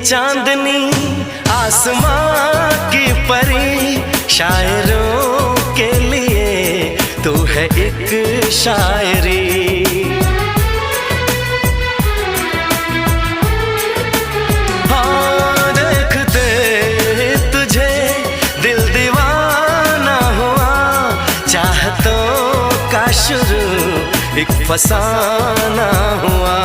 चांदनी आसमां की परी, शायरों के लिए तू है एक शायरी। हाँ देखते तुझे दिल दीवाना हुआ, चाहतों का शुरू एक फसाना हुआ।